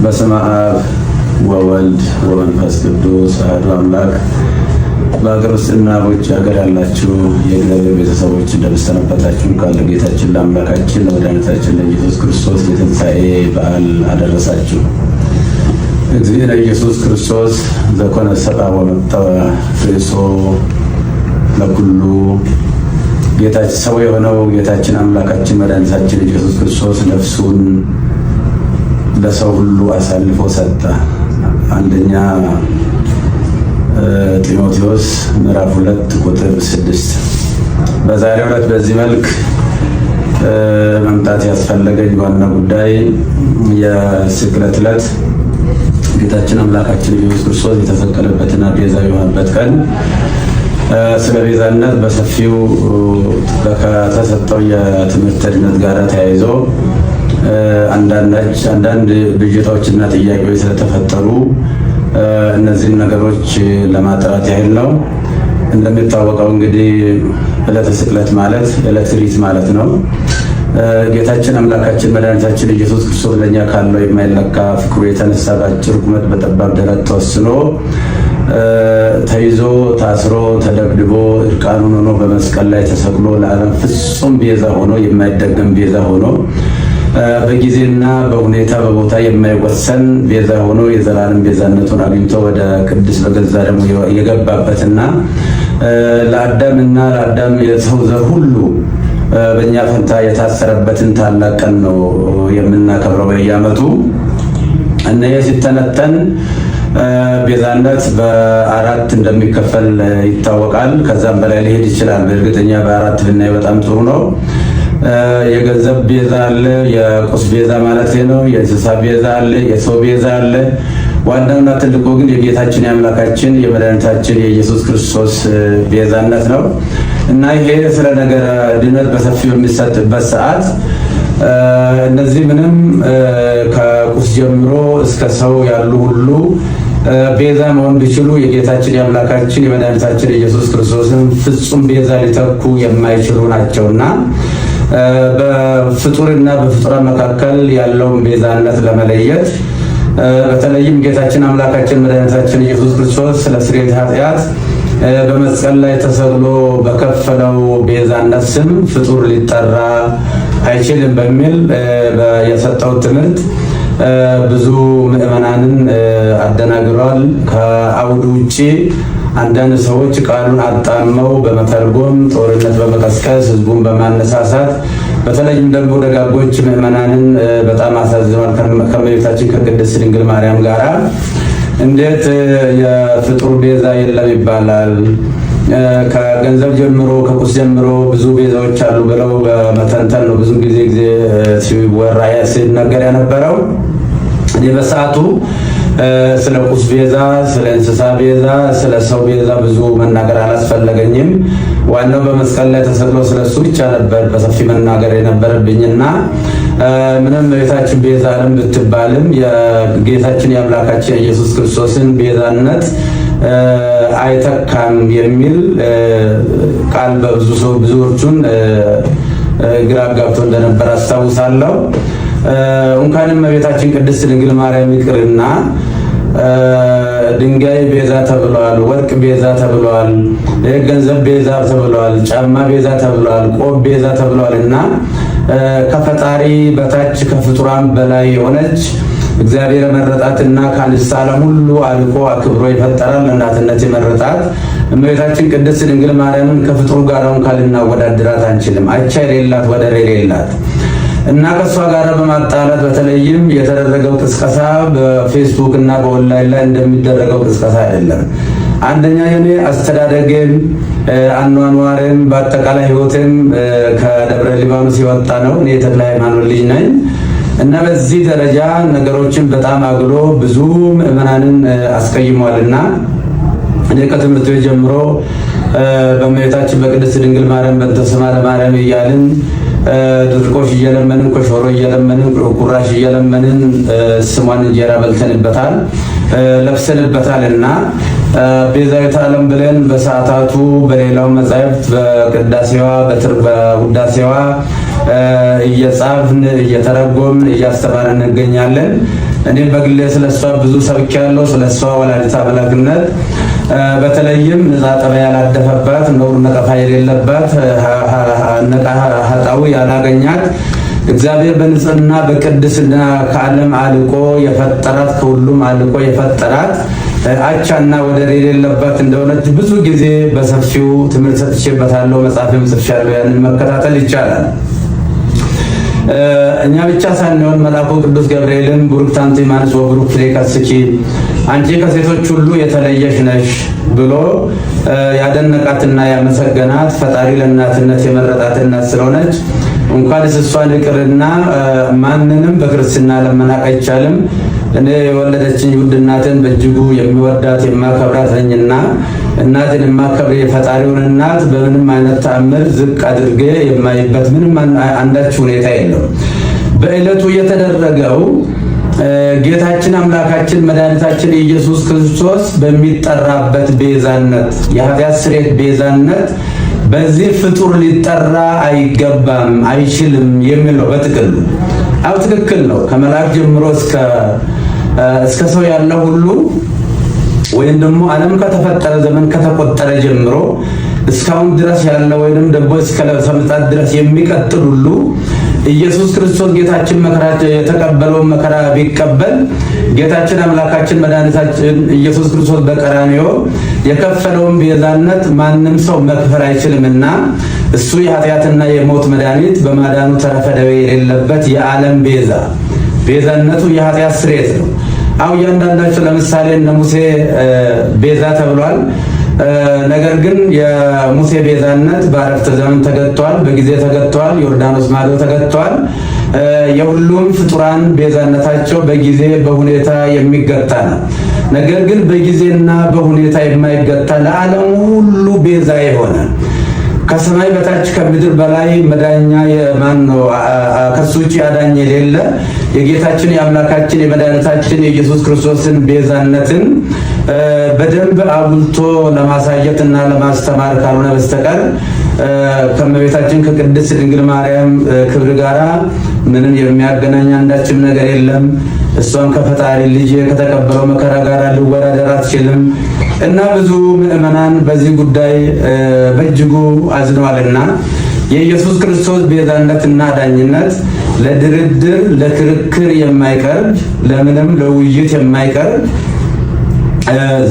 በስመ አብ ወወልድ ወመንፈስ ቅዱስ አሐዱ አምላክ። በሀገር ውስጥና በውጭ ሀገር ያላችሁ የእግዚአብሔር ቤተሰቦች እንደምሰነበታችሁ ቃል ጌታችን ለአምላካችን ለመድኃኒታችን ለኢየሱስ ክርስቶስ የትንሣኤ በዓል አደረሳችሁ። እግዚእነ ኢየሱስ ክርስቶስ ዘኮነ ሰብአ ወመጠወ ርእሶ ለኩሉ ጌታችን ሰው የሆነው ጌታችን አምላካችን መድኃኒታችን ኢየሱስ ክርስቶስ ነፍሱን ለሰው ሁሉ አሳልፎ ሰጠ። አንደኛ ጢሞቴዎስ ምዕራፍ 2 ቁጥር 6። በዛሬው ዕለት በዚህ መልክ መምጣት ያስፈለገኝ ዋና ጉዳይ የስቅለት ዕለት ጌታችን አምላካችን ኢየሱስ ክርስቶስ የተሰቀለበትና ቤዛ የሆነበት ቀን ስለ ቤዛነት በሰፊው ከተሰጠው የትምህርት ድነት ጋር ተያይዞ አንዳንድ ብዥታዎችና ጥያቄዎች ስለተፈጠሩ እነዚህን ነገሮች ለማጥራት ያህል ነው። እንደሚታወቀው እንግዲህ ዕለተ ስቅለት ማለት ዕለተ ሪት ማለት ነው። ጌታችን አምላካችን መድኃኒታችን ኢየሱስ ክርስቶስ ለእኛ ካለው የማይለካ ፍቅሩ የተነሳ በአጭር ቁመት በጠባብ ደረት ተወስኖ ተይዞ ታስሮ ተደብድቦ እርቃኑን ሆኖ በመስቀል ላይ ተሰቅሎ ለዓለም ፍጹም ቤዛ ሆኖ የማይደገም ቤዛ ሆኖ በጊዜና በሁኔታ በቦታ የማይወሰን ቤዛ ሆኖ የዘላለም ቤዛነቱን አግኝቶ ወደ ቅድስ በገዛ ደግሞ የገባበትና ለአዳም የሰው ዘር ሁሉ በእኛ ፈንታ የታሰረበትን ታላቅ ቀን ነው የምናከብረው በየዓመቱ። እነዚህ ሲተነተን ቤዛነት በአራት እንደሚከፈል ይታወቃል። ከዛም በላይ ሊሄድ ይችላል። በእርግጠኛ በአራት ብናይ በጣም ጥሩ ነው። የገንዘብ ቤዛ አለ፣ የቁስ ቤዛ ማለት ነው። የእንስሳ ቤዛ አለ፣ የሰው ቤዛ አለ። ዋናውና ትልቁ ግን የጌታችን የአምላካችን የመድኃኒታችን የኢየሱስ ክርስቶስ ቤዛነት ነው እና ይሄ ስለ ነገረ ድነት በሰፊው የሚሰጥበት ሰዓት እነዚህ ምንም ከቁስ ጀምሮ እስከ ሰው ያሉ ሁሉ ቤዛ መሆን ቢችሉ የጌታችን የአምላካችን የመድኃኒታችን የኢየሱስ ክርስቶስን ፍጹም ቤዛ ሊተኩ የማይችሉ ናቸውና በፍጡርና በፍጡራን መካከል ያለውን ቤዛነት ለመለየት በተለይም ጌታችን አምላካችን መድኃኒታችን ኢየሱስ ክርስቶስ ስለ ስርየተ ኃጢአት በመስቀል ላይ ተሰቅሎ በከፈለው ቤዛነት ስም ፍጡር ሊጠራ አይችልም በሚል የሰጠው ትምህርት ብዙ ምዕመናንን አደናግሯል። ከአውዱ ውጪ አንዳንድ ሰዎች ቃሉን አጣመው በመተርጎም ጦርነት በመቀስቀስ ህዝቡን በማነሳሳት በተለይም ደግሞ ደጋጎች ምዕመናንን በጣም አሳዝኗል። ከእመቤታችን ከቅድስት ድንግል ማርያም ጋራ እንዴት የፍጡር ቤዛ የለም ይባላል? ከገንዘብ ጀምሮ ከቁስ ጀምሮ ብዙ ቤዛዎች አሉ ብለው በመተንተን ነው ብዙ ጊዜ ሲወራ ሲነገር የነበረው። እኔ በሰዓቱ ስለ ቁስ ቤዛ፣ ስለ እንስሳ ቤዛ፣ ስለ ሰው ቤዛ ብዙ መናገር አላስፈለገኝም። ዋናው በመስቀል ላይ ተሰቅሎ ስለሱ ብቻ ነበር በሰፊ መናገር የነበረብኝና ምንም ቤታችን ቤዛ ዓለም ብትባልም የጌታችን የአምላካችን የኢየሱስ ክርስቶስን ቤዛነት አይተካም የሚል ቃል ብዙዎቹን ግራ ጋብቶ እንደነበር አስታውሳለሁ። እንኳንም እመቤታችን ቅድስት ድንግል ማርያም ይቅርና ድንጋይ ቤዛ ተብሏል፣ ወርቅ ቤዛ ተብሏል፣ ገንዘብ ቤዛ ተብሏል፣ ጫማ ቤዛ ተብሏል፣ ቆብ ቤዛ ተብሏል እና ከፈጣሪ በታች ከፍጡራን በላይ የሆነች እግዚአብሔር የመረጣትና ከአንስት ዓለም ሁሉ አልቆ አክብሮ ይፈጠራል እናትነት የመረጣት እመቤታችን ቅድስት ድንግል ማርያምን ከፍጡሩ ጋር እንኳን ልናወዳድራት አንችልም። አቻ የሌላት ወደር የሌላት እና ከእሷ ጋር በማጣላት በተለይም የተደረገው ቅስቀሳ በፌስቡክ እና በኦንላይን ላይ እንደሚደረገው ቅስቀሳ አይደለም። አንደኛ የኔ አስተዳደግም አኗኗርም በአጠቃላይ ህይወትም ከደብረ ሊባኖስ የወጣ ነው። እኔ የተክለ ሃይማኖት ልጅ ነኝ እና በዚህ ደረጃ ነገሮችን በጣም አግሎ ብዙ ምዕመናንን አስቀይሟልና እኔ ከትምህርት ቤት ጀምሮ በእመቤታችን በቅድስት ድንግል ማርያም በእንተ ስማ ለማርያም እያልን ድርቆሽ እየለመንን ኮሾሮ እየለመንን ቁራሽ እየለመንን ስሟን እንጀራ በልተንበታል ለብሰንበታልና ቤዛዊተ ዓለም ብለን በሰዓታቱ በሌላው መጻሕፍት በቅዳሴዋ በውዳሴዋ እየጻፍን እየተረጎምን እያስተማርን እንገኛለን። እኔ በግሌ ስለሷ ብዙ ሰብኬያለሁ። ስለሷ ወላዲተ አምላክነት በተለይም ንጻ ጠባይ ያላደፈባት ነውር ነቀፋ የሌለባት ኃጣዊ ያላገኛት እግዚአብሔር በንጽህና በቅድስና ከዓለም አልቆ የፈጠራት ከሁሉም አልቆ የፈጠራት አቻና ወደር የሌለባት እንደሆነች ብዙ ጊዜ በሰፊው ትምህርት ሰጥቼበታለሁ። መጽሐፍም ጽፌያለሁ። ያንን መከታተል ይቻላል። እኛ ብቻ ሳንሆን መልአኩ ቅዱስ ገብርኤልን ቡሩክት አንቲ እማንስ ወቡሩክ ፍሬ ከርሥኪ አንቺ ከሴቶች ሁሉ የተለየሽ ነሽ ብሎ ያደነቃትና ያመሰገናት ፈጣሪ ለእናትነት የመረጣት እናት ስለሆነች እንኳንስ እሷን ይቅርና ማንንም በክርስትና ለመናቅ አይቻልም። እኔ የወለደችኝ ውድ እናትን በእጅጉ የሚወዳት የማከብራት ነኝና እናትን የማከብር የፈጣሪውን እናት በምንም አይነት ተአምር ዝቅ አድርጌ የማይበት ምንም አንዳች ሁኔታ የለም። በዕለቱ የተደረገው ጌታችን አምላካችን መድኃኒታችን ኢየሱስ ክርስቶስ በሚጠራበት ቤዛነት የኃጢአት ስርየት ቤዛነት በዚህ ፍጡር ሊጠራ አይገባም አይችልም የሚለው በጥቅሉ አው ትክክል ነው። ከመላእክ ጀምሮ እስከ ሰው ያለው ሁሉ ወይም ደግሞ ዓለም ከተፈጠረ ዘመን ከተቆጠረ ጀምሮ እስካሁን ድረስ ያለው ወይንም ደግሞ እስከ ዕለተ ምጽአት ድረስ የሚቀጥል ሁሉ ኢየሱስ ክርስቶስ ጌታችን መከራ የተቀበለው መከራ ቢቀበል ጌታችን አምላካችን መድኃኒታችን ኢየሱስ ክርስቶስ በቀራንዮ የከፈለውን ቤዛነት ማንም ሰው መክፈል አይችልምና እሱ የኃጢአትና የሞት መድኃኒት በማዳኑ ተረፈ ደዌ የሌለበት የዓለም ቤዛነቱ የኃጢአት ስርየት ነው። አው እያንዳንዳቸው ለምሳሌ እነ ሙሴ ቤዛ ተብሏል። ነገር ግን የሙሴ ቤዛነት በአረፍተ ዘመን ተገጥቷል፣ በጊዜ ተገጥቷል፣ ዮርዳኖስ ማዶ ተገጥቷል። የሁሉም ፍጡራን ቤዛነታቸው በጊዜ በሁኔታ የሚገታ ነው። ነገር ግን በጊዜና በሁኔታ የማይገታ ለዓለም ሁሉ ቤዛ የሆነ ከሰማይ በታች ከምድር በላይ መዳኛ የማን ነው? ከሱ ውጪ አዳኝ የሌለ የጌታችን የአምላካችን የመድኃኒታችን የኢየሱስ ክርስቶስን ቤዛነትን በደንብ አጉልቶ ለማሳየት እና ለማስተማር ካልሆነ በስተቀር ከእመቤታችን ከቅድስት ድንግል ማርያም ክብር ጋራ ምንም የሚያገናኝ አንዳችም ነገር የለም። እሷም ከፈጣሪ ልጅ ከተቀበለው መከራ ጋር ሊወዳደር አትችልም እና ብዙ ምዕመናን በዚህ ጉዳይ በእጅጉ አዝነዋልና የኢየሱስ ክርስቶስ ቤዛነትና ዳኝነት ለድርድር ለክርክር የማይቀርብ ለምንም ለውይይት የማይቀርብ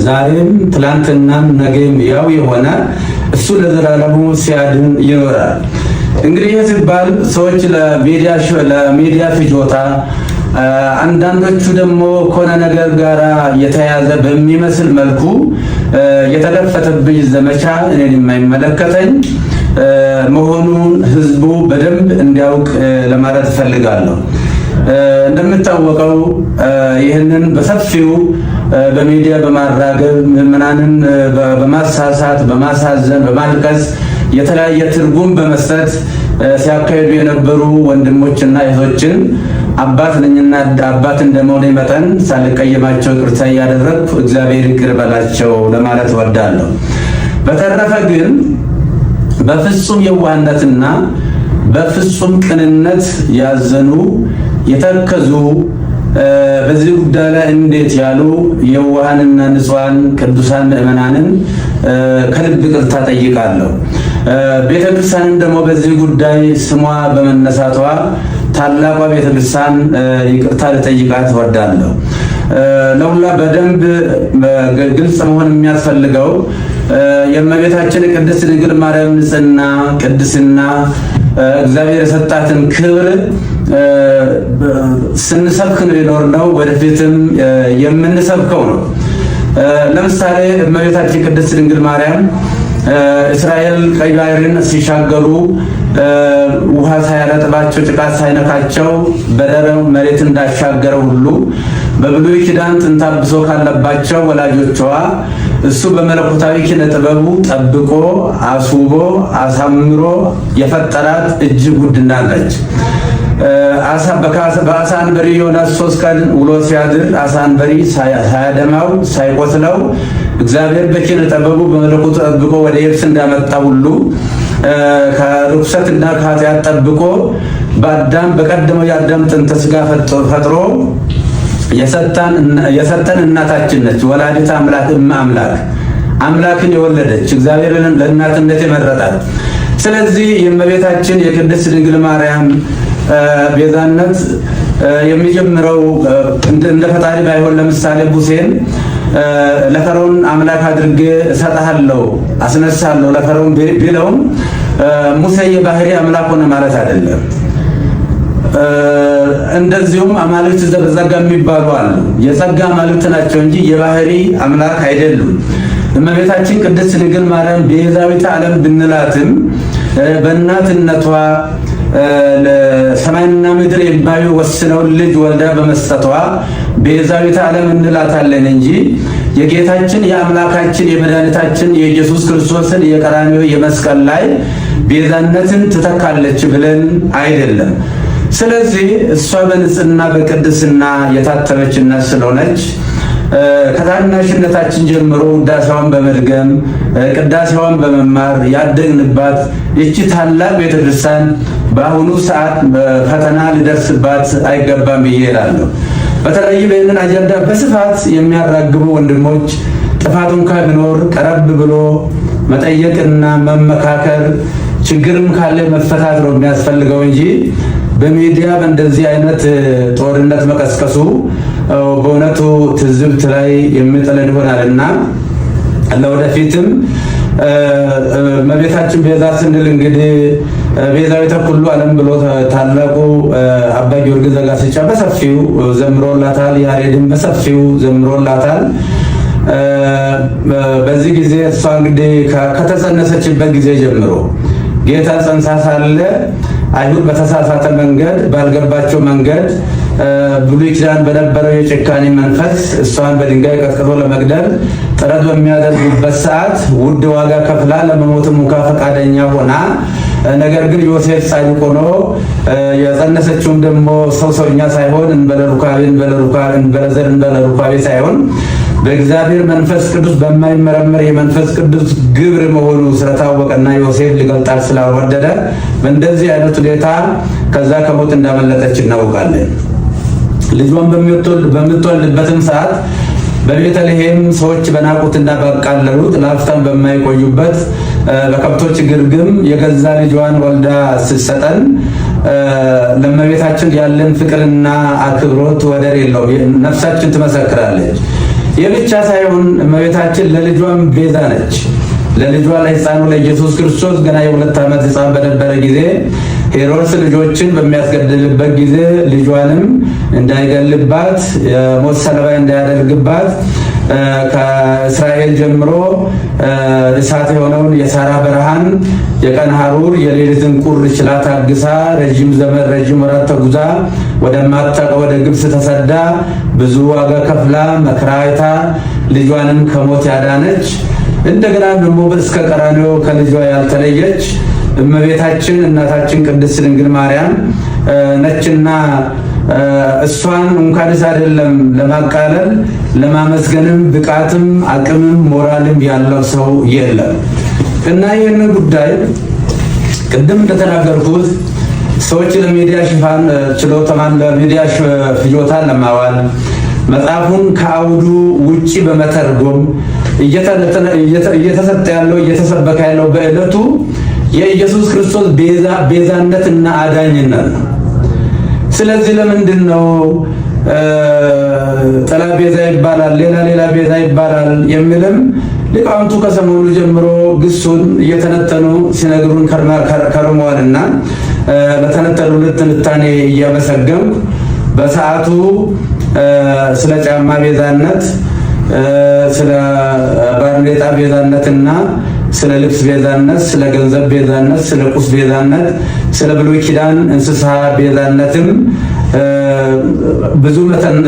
ዛሬም ትላንትናም ነገም ያው የሆነ እሱ ለዘላለሙ ሲያድን ይኖራል። እንግዲህ ይህ ሲባል ሰዎች ለሚዲያ ፍጆታ አንዳንዶቹ ደግሞ ከሆነ ነገር ጋር የተያዘ በሚመስል መልኩ የተከፈተብኝ ዘመቻ እኔን የማይመለከተኝ መሆኑን ህዝቡ በደንብ እንዲያውቅ ለማለት እፈልጋለሁ። እንደምታወቀው ይህንን በሰፊው በሚዲያ በማራገብ ምዕመናንን በማሳሳት በማሳዘን በማልቀስ የተለያየ ትርጉም በመስጠት ሲያካሂዱ የነበሩ ወንድሞችና እህቶችን አባት ነኝና አባት እንደመሆኔ መጠን ሳልቀየማቸው ይቅርታ እያደረግኩ እግዚአብሔር ይቅር በላቸው ለማለት እወዳለሁ። በተረፈ ግን በፍጹም የዋህነትና በፍጹም ቅንነት ያዘኑ የተከዙ በዚህ ጉዳይ ላይ እንዴት ያሉ የዋሃንና ንጹሃን ቅዱሳን ምዕመናንን ከልብ ይቅርታ ጠይቃለሁ። ቤተክርስቲያንም ደግሞ በዚህ ጉዳይ ስሟ በመነሳቷ ታላቋ ቤተክርስቲያን ይቅርታ ልጠይቃት እወዳለሁ። ለሁላ በደንብ ግልጽ መሆን የሚያስፈልገው የእመቤታችን ቅድስት ድንግል ማርያም ንጽሕና ቅድስና እግዚአብሔር የሰጣትን ክብር ስንሰብክ ነው የኖርነው፣ ወደፊትም የምንሰብከው ነው። ለምሳሌ እመቤታችን ቅድስት ድንግል ማርያም እስራኤል ቀይ ባህርን ሲሻገሩ ውሃ ሳያረጥባቸው ጭቃ ሳይነካቸው በደረቅ መሬት እንዳሻገረው ሁሉ በብሉይ ኪዳን ጥንተ አብሶ ካለባቸው ወላጆቿ እሱ በመለኮታዊ ኪነ ጥበቡ ጠብቆ አስውቦ አሳምሮ የፈጠራት እጅግ ውድ ናለች። በአሳ አንበሪ ዮናስ 3 ቀን ውሎ ሲያድር አሳ አንበሪ ሳያደማው ሳይቆስለው እግዚአብሔር በኪነ ጥበቡ በመለኮቱ ጠብቆ ወደ የብስ እንዳመጣ ሁሉ ከርኩሰትና ከኃጢአት ጠብቆ በቀደመው የአዳም ጥንተ ሥጋ ፈጥሮ የሰጠን እናታችን ነች። ወላዲተ አምላክ አምላክ አምላክን የወለደች እግዚአብሔርን ለእናትነት የመረጣት። ስለዚህ የእመቤታችን የቅድስት ድንግል ማርያም ቤዛነት የሚጀምረው እንደ ፈጣሪ ባይሆን ለምሳሌ ሙሴን ለፈርዖን አምላክ አድርጌ እሰጥሃለሁ አስነሳለሁ ለፈርዖን ቢለውም ሙሴ የባህሪ አምላክ ሆነ ማለት አይደለም። እንደዚሁም አማልክት ዘበዛጋ የሚባሉ አሉ። የጸጋ አማልክት ናቸው እንጂ የባህሪ አምላክ አይደሉም። እመቤታችን ቅድስት ድንግል ማርያም ቤዛዊተ ዓለም ብንላትም በእናትነቷ ለሰማይና ምድር የማይወስነውን ልጅ ወልዳ በመስጠቷ ቤዛዊተ ዓለም እንላታለን እንጂ የጌታችን የአምላካችን የመድኃኒታችን የኢየሱስ ክርስቶስን የቀራንዮ የመስቀል ላይ ቤዛነትን ትተካለች ብለን አይደለም። ስለዚህ እሷ በንጽህና በቅድስና የታተመች እናት ስለሆነች ከታናሽነታችን ጀምሮ ውዳሴዋን በመድገም ቅዳሴዋን በመማር ያደግንባት ይቺ ታላቅ ቤተክርስቲያን በአሁኑ ሰዓት ፈተና ሊደርስባት አይገባም ብዬ እላለሁ። በተለይም ይህንን አጀንዳ በስፋት የሚያራግቡ ወንድሞች ጥፋቱ እንኳን ቢኖር ቀረብ ብሎ መጠየቅና መመካከር፣ ችግርም ካለ መፈታት ነው የሚያስፈልገው እንጂ በሚዲያ በእንደዚህ አይነት ጦርነት መቀስቀሱ በእውነቱ ትዝብት ላይ የሚጥለን ይሆናልና ለወደፊትም እመቤታችን ቤዛ ስንል እንግዲህ ቤዛዊተ ኩሉ ዓለም ብሎ ታላቁ አባ ጊዮርጊስ ዘጋስጫ በሰፊው ዘምሮላታል። ያሬድም በሰፊው ዘምሮላታል። በዚህ ጊዜ እሷ እንግዲህ ከተጸነሰችበት ጊዜ ጀምሮ ጌታ ጸንሳ ሳለ አይሁድ በተሳሳተ መንገድ ባልገባቸው መንገድ ብሉይ ኪዳን በነበረው የጭካኔ መንፈስ እሷን በድንጋይ ቀጥቅጦ ለመግደል ጥረት በሚያደርጉበት ሰዓት ውድ ዋጋ ከፍላ ለመሞትም እንኳ ፈቃደኛ ሆና፣ ነገር ግን ዮሴፍ ጻድቅ ሆኖ የጸነሰችውም ደግሞ ሰውኛ ሳይሆን እንበለ ሩካቤ ሳይሆን በእግዚአብሔር መንፈስ ቅዱስ በማይመረመር የመንፈስ ቅዱስ ግብር መሆኑ ስለታወቀና ዮሴፍ ሊገልጣት ስላልወደደ በእንደዚህ አይነት ሁኔታ ከዛ ከሞት እንዳመለጠች እናውቃለን። ልጇን በምትወልድበትም ሰዓት በቤተልሔም ሰዎች በናቁትና ባቃለሉት ለአፍታም በማይቆዩበት በከብቶች ግርግም የገዛ ልጇን ወልዳ ስትሰጠን ለእመቤታችን ያለን ፍቅርና አክብሮት ወደር የለውም። ነፍሳችን ትመሰክራለች። ይህ ብቻ ሳይሆን እመቤታችን ለልጇም ቤዛ ነች። ለልጇ ለሕፃኑ ለኢየሱስ ክርስቶስ ገና የ2 ዓመት ሕፃን በነበረ ጊዜ ሄሮድስ ልጆችን በሚያስገድልበት ጊዜ ልጇንም እንዳይገልባት የሞት ሰለባ እንዳያደርግባት ከእስራኤል ጀምሮ እሳት የሆነውን የሳራ በረሃን የቀን ሐሩር የሌሊትን ቁር ችላ ታግሳ ረጅም ዘመን ረጅም ወራት ተጉዛ ወደማታውቀው ወደ ግብፅ ተሰዳ ብዙ ዋጋ ከፍላ መከራ አይታ ልጇንም ከሞት ያዳነች እንደገና ደግሞ እስከ ቀራንዮ ከልጇ ያልተለየች እመቤታችን እናታችን ቅድስት ድንግል ማርያም ነችና እሷን እንኳንስ አይደለም ለማቃለል ለማመስገንም ብቃትም አቅምም ሞራልም ያለው ሰው የለም። እና ይህንን ጉዳይ ቅድም እንደተናገርኩት ሰዎች ለሚዲያ ሽፋን ችሎታን ለሚዲያ ፍጆታ ለማዋል መጽሐፉን ከአውዱ ውጪ በመተርጎም እየተሰጠ ያለው እየተሰበከ ያለው በዕለቱ የኢየሱስ ክርስቶስ ቤዛነትና አዳኝነት ነው። ስለዚህ ለምንድን ነው ጥላ ቤዛ ይባላል፣ ሌላ ቤዛ ይባላል የሚልም ሊቃውንቱ ከሰሞኑ ጀምሮ ግሱን እየተነተኑ ሲነግሩን ከርመዋልና ለተነተኑልን ትንታኔ እያመሰገንኩ በሰዓቱ ስለ ጫማ ቤዛነት፣ ስለ ባርኔጣ ቤዛነትና ስለ ልብስ ቤዛነት፣ ስለ ገንዘብ ቤዛነት፣ ስለ ቁስ ቤዛነት፣ ስለ ብሉይ ኪዳን እንስሳ ቤዛነትም ብዙ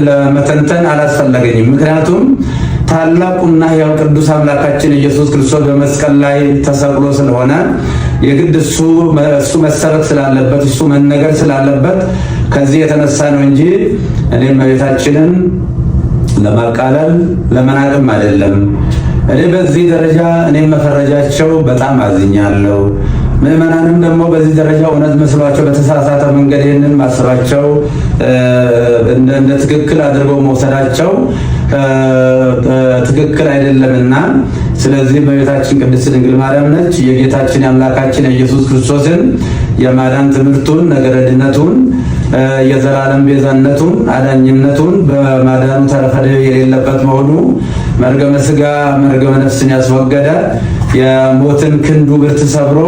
ለመተንተን አላስፈለገኝም። ምክንያቱም ታላቁና ሕያው ቅዱስ አምላካችን ኢየሱስ ክርስቶስ በመስቀል ላይ ተሰቅሎ ስለሆነ የግድ እሱ መሰበክ ስላለበት እሱ መነገር ስላለበት ከዚህ የተነሳ ነው እንጂ እኔም እመቤታችንን ለማቃለል ለመናቅም አይደለም። እኔ በዚህ ደረጃ እኔም መፈረጃቸው በጣም አዝኛለሁ። ምዕመናንም ደግሞ በዚህ ደረጃ እውነት መስሏቸው በተሳሳተ መንገድ ይህንን ማሰባቸው እንደ ትክክል አድርገው መውሰዳቸው ትክክል አይደለምና ስለዚህ እመቤታችን ቅድስት ድንግል ማርያም ነች የጌታችን የአምላካችን የኢየሱስ ክርስቶስን የማዳን ትምህርቱን ነገረ ድነቱን የዘላለም ቤዛነቱን አዳኝነቱን በማዳኑ ተረፈ የሌለበት መሆኑ መርገመ ሥጋ መርገመ ነፍስን ያስወገደ የሞትን ክንዱ ብርት ሰብሮ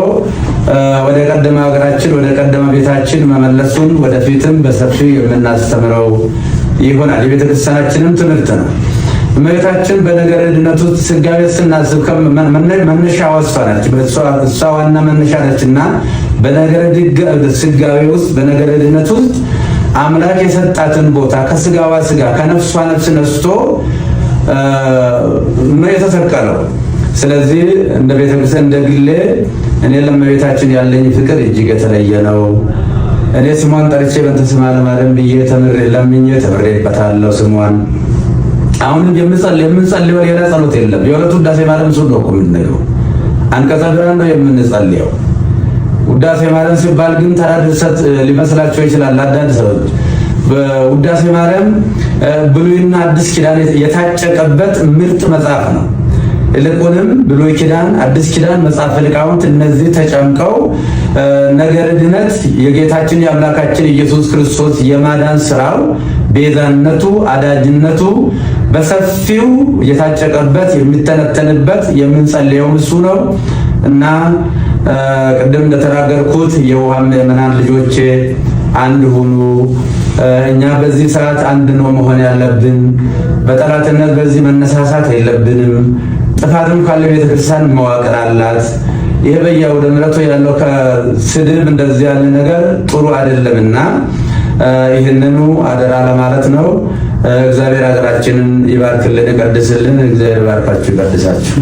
ወደ ቀደመ ሀገራችን ወደ ቀደመ ቤታችን መመለሱን ወደፊትም በሰፊው የምናስተምረው ይሆናል። የቤተ ክርስቲያናችንም ትምህርት ነው። እመቤታችን በነገረ ድነት ውስጥ ሥጋዌ ስናስብ መነሻ ወስፋ ነች። እሷ ዋና መነሻ ነችና በነገረ ሥጋዌ ውስጥ በነገረ ድነት ውስጥ አምላክ የሰጣትን ቦታ ከሥጋዋ ሥጋ ከነፍሷ ነፍስ ነስቶ ነው የተሰቀለው። ስለዚህ እንደ ቤተክርስቲያን እንደ ግሌ እኔ ለእመቤታችን ያለኝ ፍቅር እጅግ የተለየ ነው። እኔ ስሟን ጠርቼ በእንተ ስማ ለማርያም ብዬ ለምኜ ተምሬበታለሁ ስሟን። አሁንም የምንጸልየው ሌላ ጸሎት የለም። የሁለቱ ውዳሴ ማርያም እሱን ነው እኮ የምንነግረው። አንቀጸ ብርሃን ነው የምንጸልየው። ውዳሴ ማርያም ሲባል ግን ተራ ድርሰት ሊመስላቸው ይችላል አንዳንድ ሰዎች። በውዳሴ ማርያም ብሉይና አዲስ ኪዳን የታጨቀበት ምርጥ መጽሐፍ ነው። ይልቁንም ብሉይ ኪዳን አዲስ ኪዳን መጽሐፈ ሊቃውንት እነዚህ ተጨምቀው ነገረ ድነት የጌታችን የአምላካችን ኢየሱስ ክርስቶስ የማዳን ስራው ቤዛነቱ አዳጅነቱ በሰፊው የታጨቀበት የሚተነተንበት የምንጸልየው እሱ ነው እና ቅድም እንደተናገርኩት የውሃ ምዕመናን ልጆቼ አንድ ሁኑ። እኛ በዚህ ሰዓት አንድ ነው መሆን ያለብን። በጠላትነት በዚህ መነሳሳት የለብንም። ጥፋትም ካለ ቤተክርስቲያን መዋቅር አላት። ይሄ በየአውደ ምሕረቱ ያለው ከስድብ እንደዚህ ያለ ነገር ጥሩ አይደለምና ይህንኑ አደራ ለማለት ነው። እግዚአብሔር ሀገራችንን ይባርክልን፣ ይቀድስልን። እግዚአብሔር ይባርካችሁ፣ ይቀድሳችሁ።